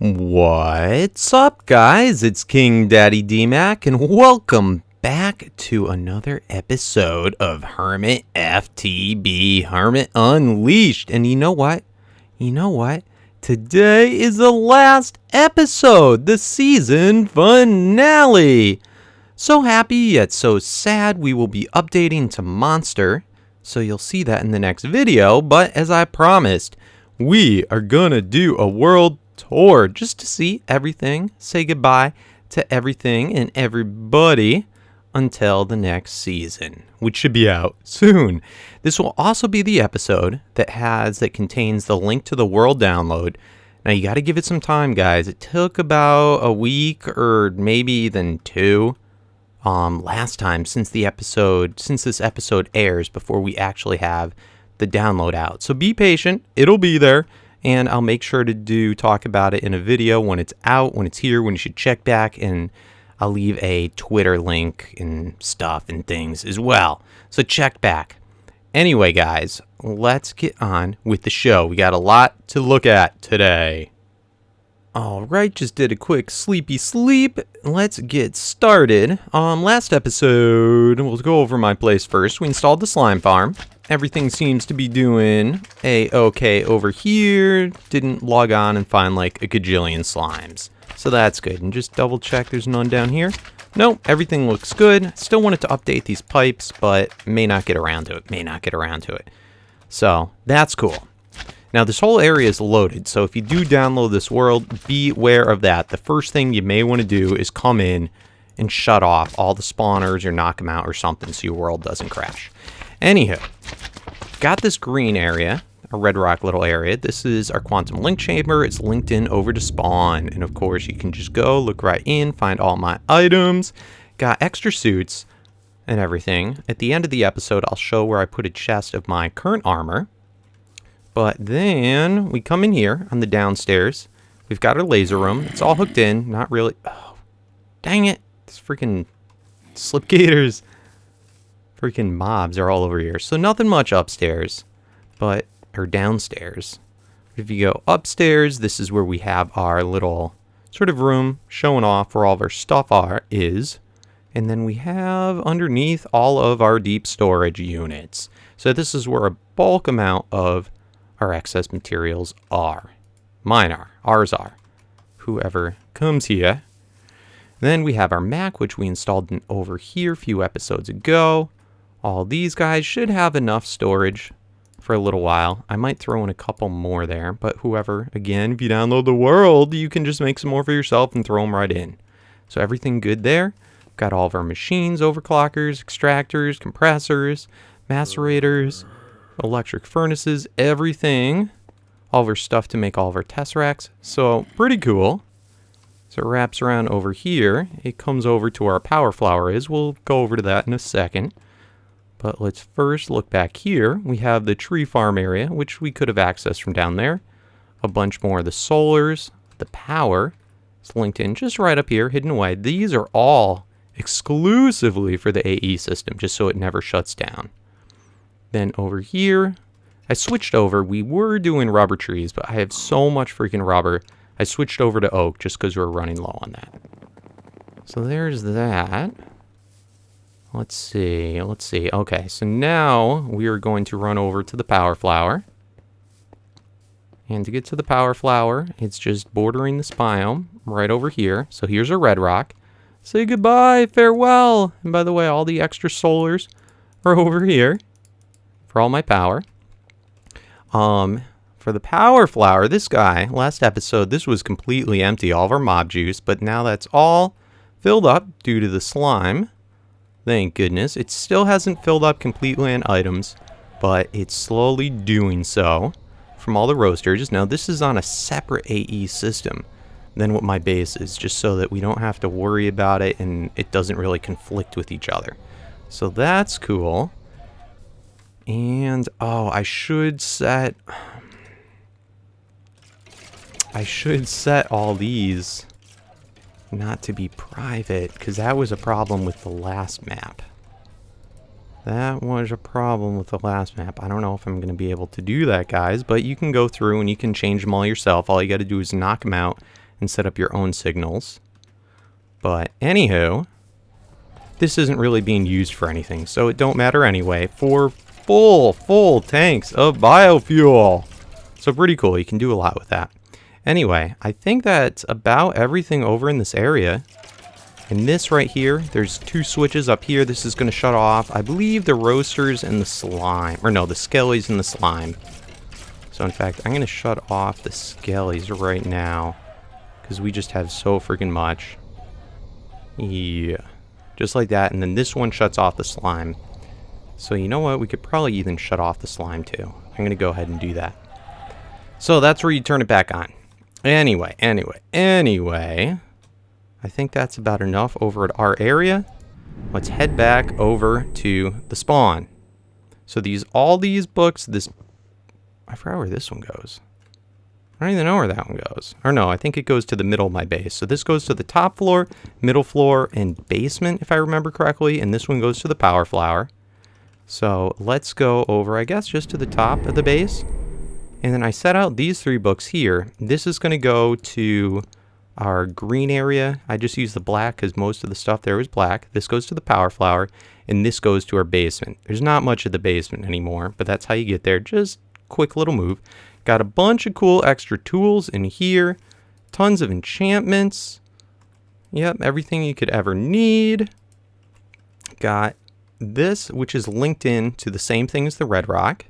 What's up, guys? It's KingDaddyDMAC, and welcome back to another episode of Hermit FTB, Hermit Unleashed. And you know what? Today is the last episode, the season finale. So happy yet so sad. We will be updating to Monster, so you'll see that in the next video. But as I promised, we are gonna do a world tour just to see everything, say goodbye to everything and everybody until the next season, which should be out soon. This will also be the episode that contains the link to the world download. Now you got to give it some time, guys. It took about a week or maybe even two last time since this episode airs before we actually have the download out. So be patient, it'll be there. And I'll make sure to talk about it in a video when it's out, when it's here, when you should check back, and I'll leave a Twitter link and stuff and things as well. So check back. Anyway, guys, let's get on with the show. We got a lot to look at today. All right, just did a quick sleepy sleep. Let's get started. Last episode, we'll go over my place first. We installed the slime farm. Everything seems to be doing a-okay over here. Didn't log on and find like a gajillion slimes. So that's good. And just double check there's none down here. Nope, everything looks good. Still wanted to update these pipes, but may not get around to it. So that's cool. Now this whole area is loaded, so if you do download this world, beware of that. The first thing you may want to do is come in and shut off all the spawners or knock them out or something so your world doesn't crash. Anywho, got this green area, a red rock little area. This is our quantum link chamber. It's linked in over to spawn. And of course, you can just go, look right in, find all my items. Got extra suits and everything. At the end of the episode, I'll show where I put a chest of my current armor. But then we come in here on the downstairs. We've got our laser room. It's all hooked in. Not really. Oh, dang it. It's freaking slipgators. Freaking mobs are all over here. So nothing much upstairs, or downstairs. If you go upstairs, this is where we have our little sort of room showing off where all of our stuff is. And then we have underneath all of our deep storage units. So this is where a bulk amount of our excess materials are. Mine are. Ours are. Whoever comes here. Then we have our Mac, which we installed over here a few episodes ago. All these guys should have enough storage for a little while. I might throw in a couple more there, but whoever, again, if you download the world, you can just make some more for yourself and throw them right in. So everything good there. Got all of our machines, overclockers, extractors, compressors, macerators, electric furnaces, everything. All of our stuff to make all of our tesseracts. So pretty cool. So it wraps around over here. It comes over to where our power flower is. We'll go over to that in a second. But let's first look back here. We have the tree farm area, which we could have accessed from down there. A bunch more of the solars, the power. It's linked in just right up here, hidden away. These are all exclusively for the AE system, just so it never shuts down. Then over here, I switched over. We were doing rubber trees, but I have so much freaking rubber. I switched over to oak just because we're running low on that. So there's that. Let's see. Okay, so now we are going to run over to the power flower. And to get to the power flower, it's just bordering this biome right over here. So here's a red rock. Say goodbye, farewell. And by the way, all the extra solars are over here for all my power. For the power flower, this guy, last episode, this was completely empty, all of our mob juice. But now that's all filled up due to the slime. Thank goodness. It still hasn't filled up completely on items, but it's slowly doing so from all the roasters. Now, this is on a separate AE system than what my base is, just so that we don't have to worry about it and it doesn't really conflict with each other. So that's cool. And, oh, I should set all these not to be private, because that was a problem with the last map. That was a problem with the last map. I don't know if I'm going to be able to do that, guys, but you can go through and you can change them all yourself. All you got to do is knock them out and set up your own signals. But anywho, this isn't really being used for anything, so it don't matter anyway. 4 full tanks of biofuel. So pretty cool. You can do a lot with that. Anyway, I think that's about everything over in this area. And this right here, there's 2 switches up here. This is going to shut off, I believe, the roasters and the slime. Or no, the skellies and the slime. So in fact, I'm going to shut off the skellies right now, because we just have so freaking much. Yeah. Just like that. And then this one shuts off the slime. So you know what? We could probably even shut off the slime too. I'm going to go ahead and do that. So that's where you turn it back on. Anyway. I think that's about enough over at our area. Let's head back over to the spawn. So all these books, I forgot where this one goes. I don't even know where that one goes. Or no, I think it goes to the middle of my base. So this goes to the top floor, middle floor, and basement, if I remember correctly. And this one goes to the power flower. So let's go over, I guess, just to the top of the base. And then I set out these 3 books here. This is going to go to our green area. I just used the black because most of the stuff there was black. This goes to the power flower, and this goes to our basement. There's not much of the basement anymore, but that's how you get there. Just quick little move. Got a bunch of cool extra tools in here. Tons of enchantments. Yep, everything you could ever need. Got this, which is linked in to the same thing as the red rock.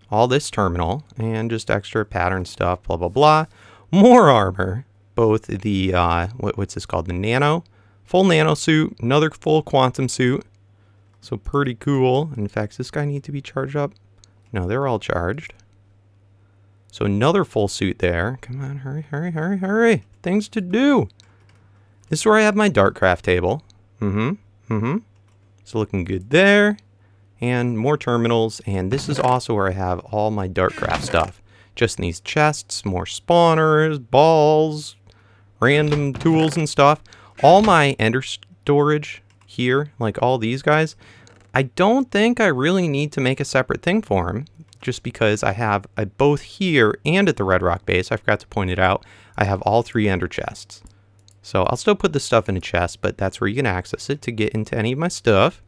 All this terminal, and just extra pattern stuff, blah, blah, blah. More armor. Both the, what's this called? The nano. Full nano suit. Another full quantum suit. So pretty cool. In fact, does this guy need to be charged up? No, they're all charged. So another full suit there. Come on, hurry. Things to do. This is where I have my Darkcraft table. So looking good there. And more terminals. And this is also where I have all my Darkcraft stuff. Just in these chests, more spawners, balls, random tools and stuff. All my ender storage here, like all these guys, I don't think I really need to make a separate thing for them, just because I have both here and at the Red Rock base. I forgot to point it out. I have all 3 ender chests. So I'll still put the stuff in a chest, but that's where you can access it to get into any of my stuff.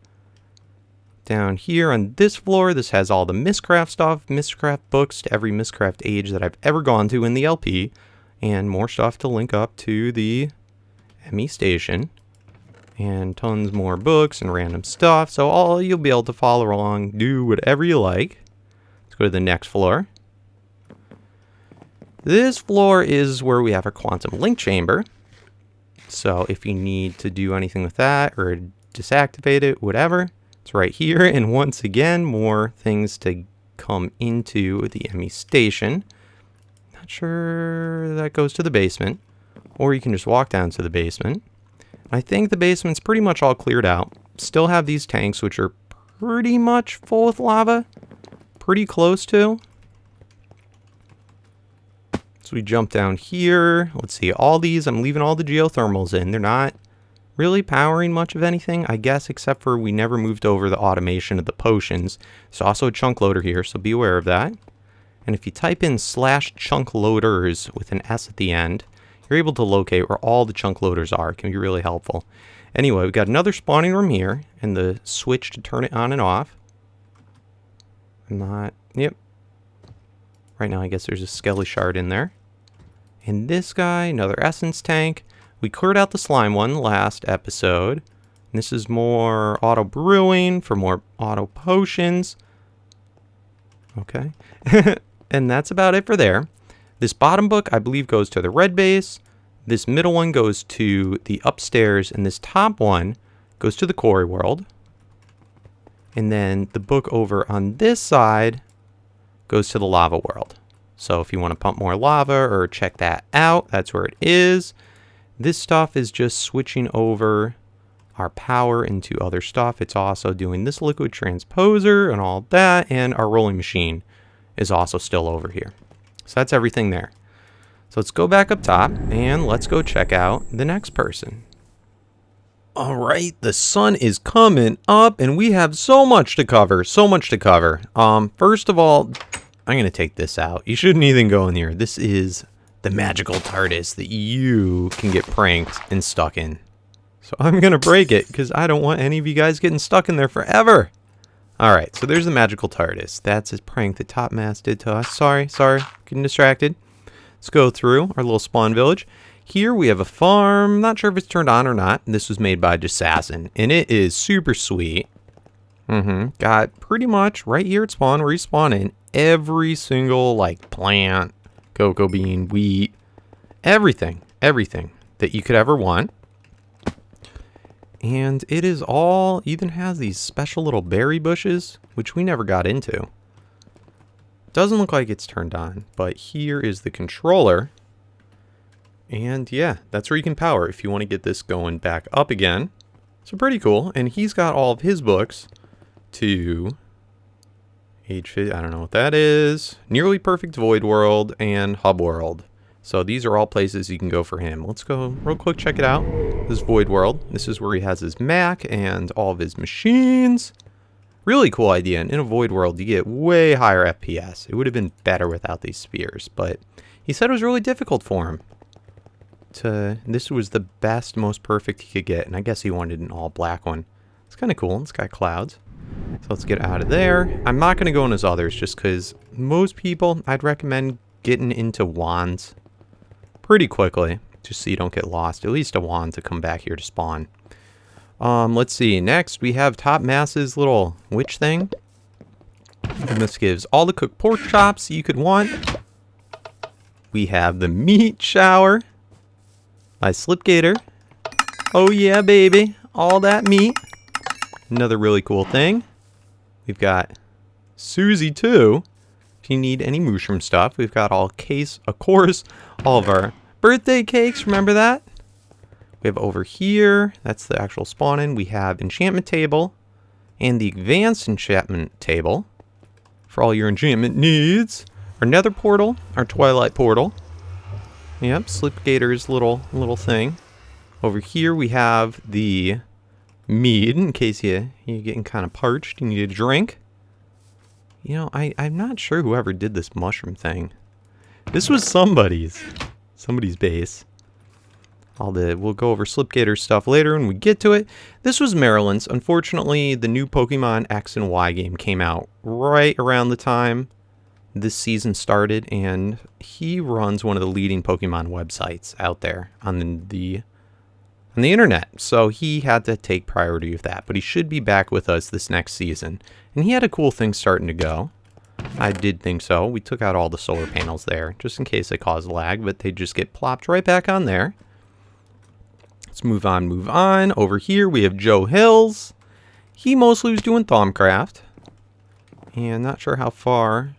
Down here on this floor, this has all the Mistcraft stuff, Mistcraft books to every Mistcraft age that I've ever gone to in the LP, and more stuff to link up to the ME station, and tons more books and random stuff, so you'll be able to follow along, do whatever you like. Let's go to the next floor. This floor is where we have our quantum link chamber, so if you need to do anything with that, or deactivate it, whatever, it's right here. And once again, more things to come into the ME station. Not sure that goes to the basement, or you can just walk down to the basement. I think the basement's pretty much all cleared out. Still have these tanks, which are pretty much full with lava. Pretty close to. So we jump down here. Let's see, all these, I'm leaving all the geothermals in. They're not really powering much of anything, I guess, except for we never moved over the automation of the potions. There's also a chunk loader here, so be aware of that. And if you type in /chunk loaders with an S at the end, you're able to locate where all the chunk loaders are. It can be really helpful. Anyway, we've got another spawning room here, and the switch to turn it on and off. Yep. Right now, I guess there's a skelly shard in there. And this guy, another essence tank. We cleared out the slime one last episode. And this is more auto brewing for more auto potions. Okay. And that's about it for there. This bottom book, I believe, goes to the red base. This middle one goes to the upstairs. And this top one goes to the quarry world. And then the book over on this side goes to the lava world. So if you want to pump more lava or check that out, that's where it is. This stuff is just switching over our power into other stuff. It's also doing this liquid transposer and all that. And our rolling machine is also still over here. So that's everything there. So let's go back up top and let's go check out the next person. All right, the sun is coming up and we have so much to cover, First of all, I'm going to take this out. You shouldn't even go in here. This is the magical TARDIS that you can get pranked and stuck in. So I'm going to break it because I don't want any of you guys getting stuck in there forever. Alright, so there's the magical TARDIS. That's a prank that Top Mass did to us. Sorry, getting distracted. Let's go through our little spawn village. Here we have a farm. Not sure if it's turned on or not. This was made by Jassassin, and it is super sweet. Got pretty much right here at spawn, where you spawn in, every single like plant, cocoa bean, wheat, everything that you could ever want. And it is all, even has these special little berry bushes, which we never got into. Doesn't look like it's turned on, but here is the controller. And yeah, that's where you can power if you want to get this going back up again. So pretty cool. And he's got all of his books to age 50, I don't know what that is. Nearly Perfect Void World and Hub World. So these are all places you can go for him. Let's go real quick, check it out. This is Void World. This is where he has his Mac and all of his machines. Really cool idea. And in a Void World, you get way higher FPS. It would have been better without these spheres, but he said it was really difficult for him. This was the best, most perfect he could get, and I guess he wanted an all black one. It's kind of cool. It's got clouds. So let's get out of there. I'm not going to go in as others just because most people, I'd recommend getting into wands pretty quickly, just so you don't get lost. At least a wand to come back here to spawn. Let's see. Next, we have Top Mass's little witch thing. And this gives all the cooked pork chops you could want. We have the meat shower by Slipgator. Oh yeah, baby. All that meat. Another really cool thing. We've got Susie too. If you need any mushroom stuff, we've got of course, all of our birthday cakes. Remember that? We have over here, that's the actual spawn-in. We have enchantment table and the advanced enchantment table for all your enchantment needs. Our nether portal, our twilight portal. Yep, Slipgator's little thing. Over here we have the mead in case you're getting kind of parched. You need a drink. You know, I'm not sure whoever did this mushroom thing. This was somebody's base. We'll go over Slipgator stuff later when we get to it. This was Maryland's. Unfortunately, the new Pokemon X and Y game came out right around the time this season started, and he runs one of the leading Pokemon websites out there on the internet. So he had to take priority of that, but he should be back with us this next season. And he had a cool thing starting to go. I did think so. We took out all the solar panels there, just in case they cause lag, but they just get plopped right back on there. Let's move on. Over here, we have Joe Hills. He mostly was doing Thaumcraft. And not sure how far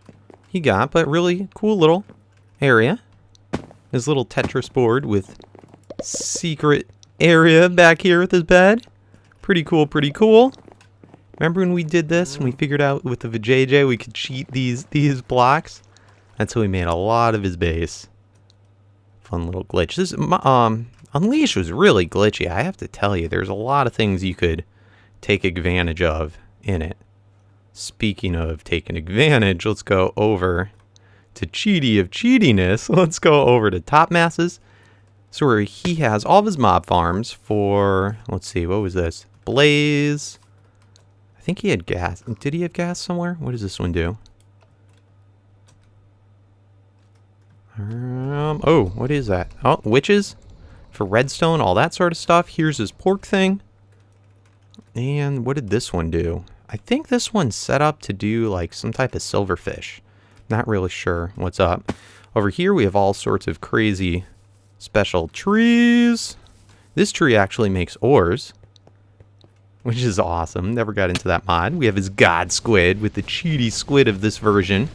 he got, but really cool little area. His little Tetris board with secret area back here with his bed. Pretty cool. Remember when we did this and we figured out with the Vijay we could cheat these blocks? That's how we made a lot of his base. Fun little glitch. This Unleash was really glitchy. I have to tell you, there's a lot of things you could take advantage of in it. Speaking of taking advantage, let's go over to Cheaty of Cheatiness. Let's go over to Top Masses. So where he has all of his mob farms for, let's see, what was this? Blaze. I think he had gas. Did he have gas somewhere? What does this one do? Oh, what is that? Oh, witches for redstone, all that sort of stuff. Here's his pork thing. And what did this one do? I think this one's set up to do like some type of silverfish. Not really sure what's up. Over here we have all sorts of crazy special trees. This tree actually makes ores, which is awesome. Never got into that mod. We have his god squid with the cheaty squid of this version.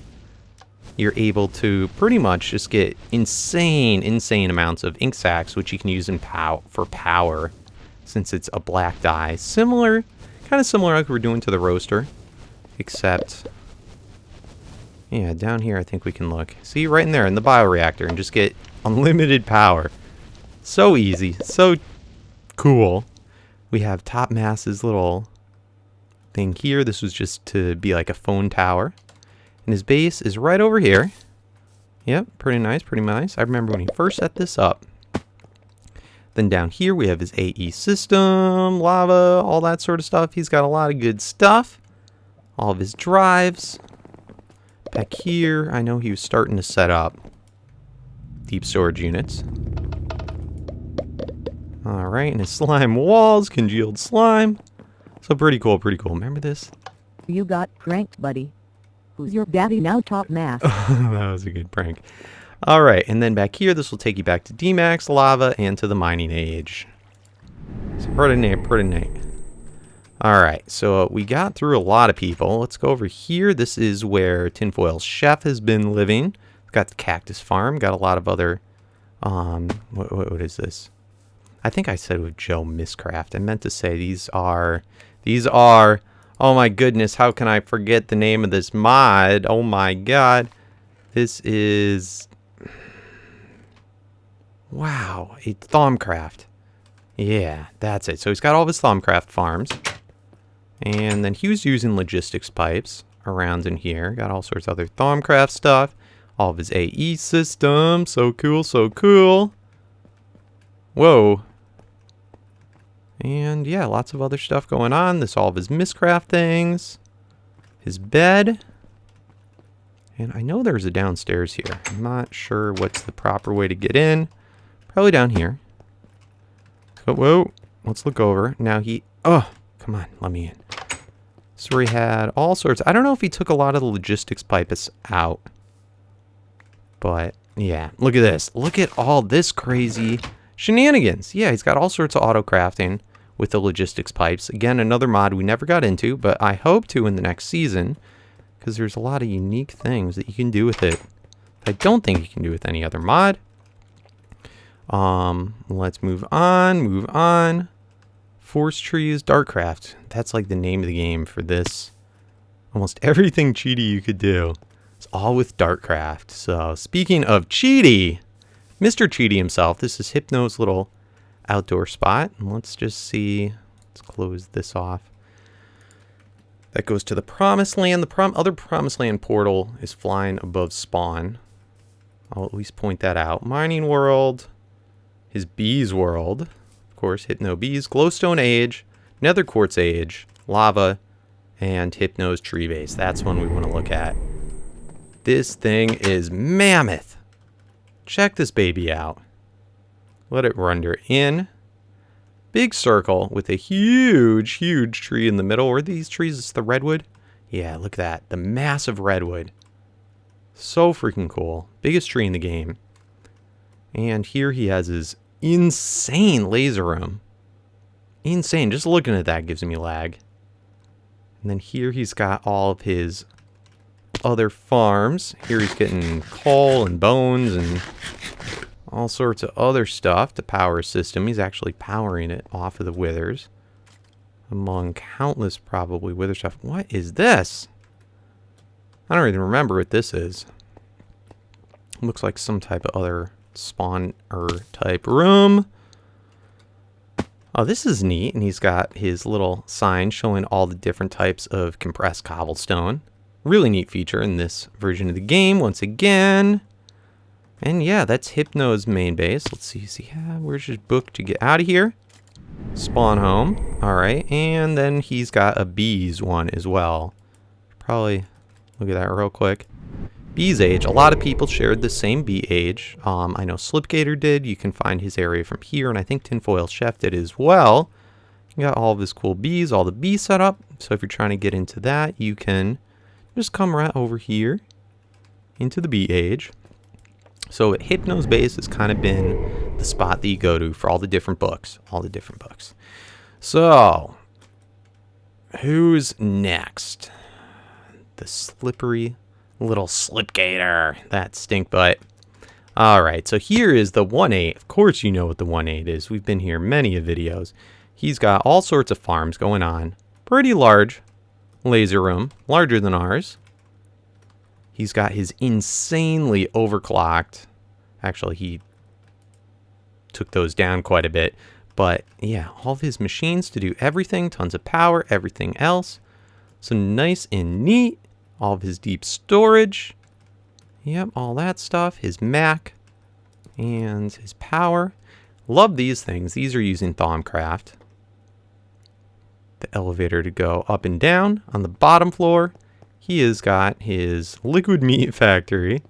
You're able to pretty much just get insane amounts of ink sacs, which you can use for power, since it's a black dye. Kind of similar like we're doing to the roaster, except, yeah, down here I think we can look. See, right in there in the bioreactor, and just get unlimited power. So easy, so cool. We have Top Mass's little thing here. This was just to be like a phone tower. And his base is right over here. Yep, pretty nice, pretty nice. I remember when he first set this up. Then down here we have his AE system, lava, all that sort of stuff. He's got a lot of good stuff. All of his drives. Back here, I know he was starting to set up deep storage units. Alright, and his slime walls, congealed slime. So pretty cool, pretty cool. Remember this? You got pranked, buddy. Who's your daddy now, Top Math? That was a good prank. Alright, and then back here, this will take you back to DMAX, lava, and to the mining age. So pretty neat, pretty neat. Alright, so we got through a lot of people. Let's go over here. This is where Tinfoil Chef has been living. Got the cactus farm, got a lot of other, what is this? I think I said with Joe Miscraft. I meant to say these are, oh my goodness, how can I forget the name of this mod? Oh my god. This is, wow, it's Thaumcraft. Yeah, that's it. So he's got all of his Thaumcraft farms. And then he was using logistics pipes around in here. Got all sorts of other Thaumcraft stuff. All of his AE system. So cool, so cool. Whoa. And yeah, lots of other stuff going on. This all of his Miscraft things. His bed. And I know there's a downstairs here. I'm not sure what's the proper way to get in. Probably down here. So, whoa. Let's look over. Now he... Oh, come on. Let me in. So he had all sorts... I don't know if he took a lot of the logistics pipes out. But, yeah. Look at this. Look at all this crazy shenanigans. Yeah, he's got all sorts of auto crafting with the logistics pipes. Again, another mod we never got into, but I hope to in the next season. Because there's a lot of unique things that you can do with it. I don't think you can do with any other mod. Let's move on. Forest trees, Darkcraft. That's like the name of the game for this. Almost everything cheaty you could do. It's all with Darkcraft. So speaking of cheaty, Mr. Cheaty himself, this is Hypno's little outdoor spot. And let's just see. Let's close this off. That goes to the Promised Land. The other Promised Land portal is flying above spawn. I'll at least point that out. Mining world. His bees world. Of course, Hypno bees. Glowstone age. Nether quartz age. Lava. And Hypno's tree base. That's one we want to look at. This thing is mammoth. Check this baby out. Let it render in. Big circle with a huge, huge tree in the middle. Are these trees? It's the redwood? Yeah, look at that. The massive redwood. So freaking cool. Biggest tree in the game. And here he has his insane laser room. Insane. Just looking at that gives me lag. And then here he's got all of his other farms. Here he's getting coal and bones and all sorts of other stuff to power his system. He's actually powering it off of the withers. Among countless probably wither stuff. What is this? I don't even remember what this is. Looks like some type of other spawner type room. Oh, this is neat. And he's got his little sign showing all the different types of compressed cobblestone. Really neat feature in this version of the game once again. And yeah, that's Hypno's main base. Let's see. Where's his book to get out of here? Spawn home. Alright, and then he's got a bees one as well. Probably look at that real quick. Bees age. A lot of people shared the same bee age. I know Slipgator did. You can find his area from here, and I think Tinfoil Chef did as well. You got all of his cool bees, all the bee setup. So if you're trying to get into that, you can just come right over here into the bee age. So Hypno's base has kind of been the spot that you go to for all the different books. So, who's next? The slippery little Slipgator. That stink butt. Alright, so here is the 1.8. Of course you know what the 1.8 is. We've been here many of videos. He's got all sorts of farms going on. Pretty large laser room. Larger than ours. He's got his insanely overclocked. Actually, he took those down quite a bit. But yeah, all of his machines to do everything. Tons of power, everything else. So nice and neat. All of his deep storage. Yep, all that stuff. His Mac and his power. Love these things. These are using Hermitcraft. The elevator to go up and down. On the bottom floor, he has got his liquid meat factory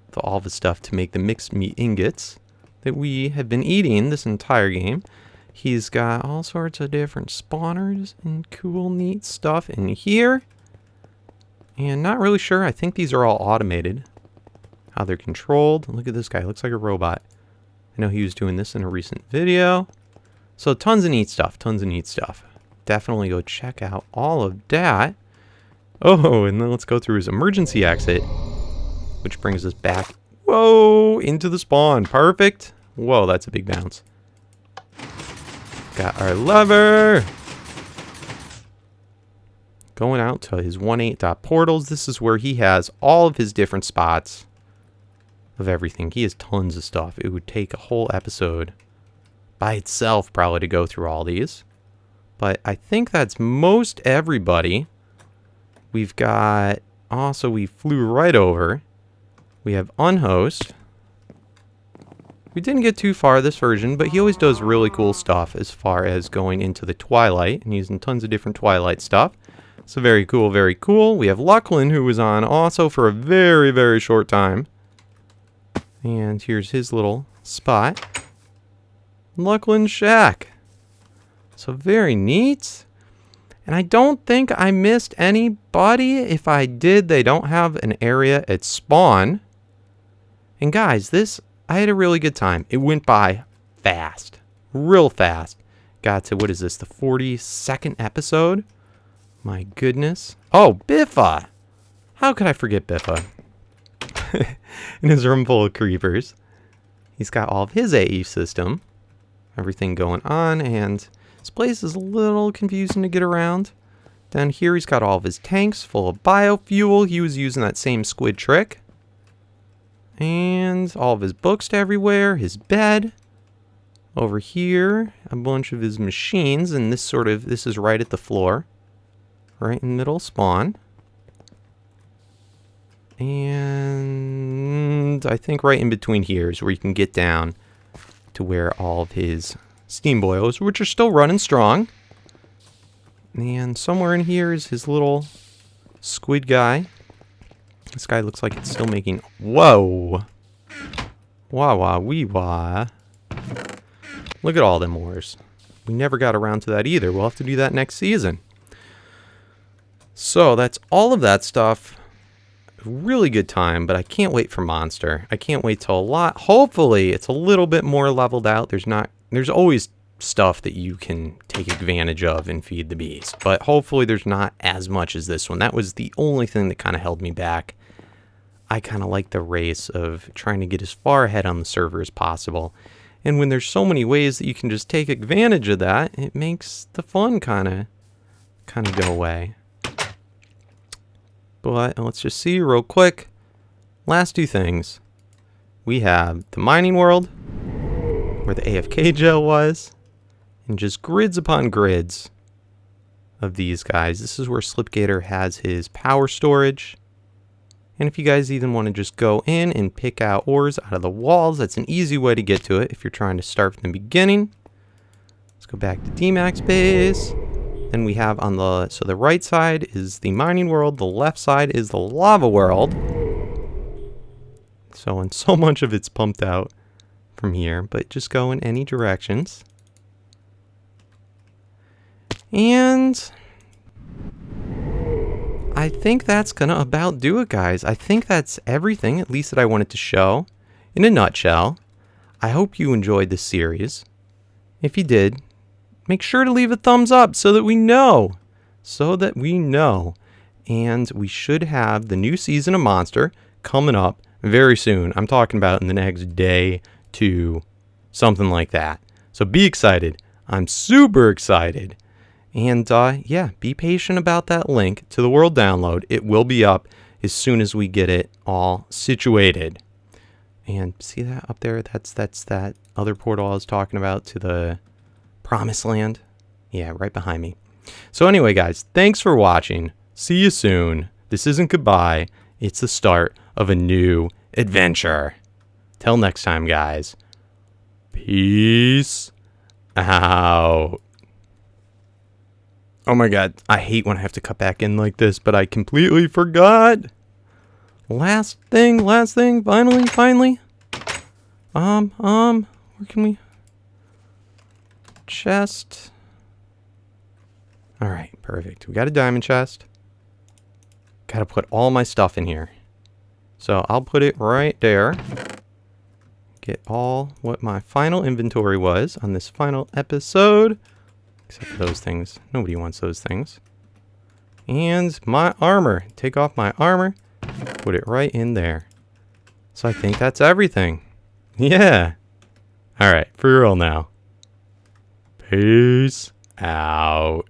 with all the stuff to make the mixed meat ingots that we have been eating this entire game. He's got all sorts of different spawners and cool, neat stuff in here. And not really sure. I think these are all automated. How they're controlled. Look at this guy. Looks like a robot. I know he was doing this in a recent video. So tons of neat stuff. Tons of neat stuff. Definitely go check out all of that. Oh, and then let's go through his emergency exit, which brings us back. Whoa, into the spawn. Perfect. Whoa, that's a big bounce. Got our lever. Going out to his 1.8 portals. This is where he has all of his different spots of everything. He has tons of stuff. It would take a whole episode by itself probably to go through all these. But I think that's most everybody. We've got, also we flew right over. We have Unhost. We didn't get too far this version, but he always does really cool stuff as far as going into the Twilight and using tons of different Twilight stuff. So very cool, very cool. We have Lachlan, who was on also for a very, very short time. And here's his little spot. Lachlan's shack. So very neat. And I don't think I missed anybody. If I did, they don't have an area at spawn. And guys, I had a really good time. It went by fast. Real fast. Got to, what is this, the 42nd episode? My goodness. Oh, Biffa. How could I forget Biffa? In his room full of creepers. He's got all of his AE system. Everything going on, and this place is a little confusing to get around. Down here he's got all of his tanks full of biofuel. He was using that same squid trick. And all of his books to everywhere. His bed. Over here, a bunch of his machines, and this is right at the floor. Right in the middle, spawn. And I think right in between here is where you can get down to where all of his steam boilers, which are still running strong. And somewhere in here is his little squid guy. This guy looks like it's still making... Whoa! Wah wah wee wah. Look at all them ores. We never got around to that either. We'll have to do that next season. So that's all of that stuff. Really good time, but I can't wait for Monster. I can't wait till hopefully it's a little bit more leveled out. There's always stuff that you can take advantage of and feed the bees, but hopefully there's not as much as this one. That was the only thing that kind of held me back. I kind of like the race of trying to get as far ahead on the server as possible. And when there's so many ways that you can just take advantage of that, it makes the fun kind of go away. But let's just see real quick. Last two things. We have the mining world, where the AFK gel was, and just grids upon grids of these guys. This is where Slipgator has his power storage. And if you guys even want to just go in and pick out ores out of the walls, that's an easy way to get to it if you're trying to start from the beginning. Let's go back to DMAC base. Then we have on the right side is the mining world, the left side is the lava world. And so much of it's pumped out from here, but just go in any directions. And I think that's gonna about do it, guys. I think that's everything, at least that I wanted to show in a nutshell. I hope you enjoyed this series. If you did, make sure to leave a thumbs up so that we know. And we should have the new season of Monster coming up very soon. I'm talking about in the next day, 2, something like that. So be excited. I'm super excited. And yeah, be patient about that link to the world download. It will be up as soon as we get it all situated. And see that up there? That's that other portal I was talking about to the Promised Land. Yeah, right behind me. So anyway, guys, thanks for watching. See you soon. This isn't goodbye. It's the start of a new adventure. Till next time, guys. Peace out. Oh my god, I hate when I have to cut back in like this, but I completely forgot. Last thing, finally. Where can we? Chest. Alright, perfect. We got a diamond chest. Gotta put all my stuff in here. So I'll put it right there. Get all what my final inventory was on this final episode. Except for those things. Nobody wants those things. And my armor. Take off my armor. Put it right in there. So I think that's everything. Yeah. Alright, for real now. Peace out.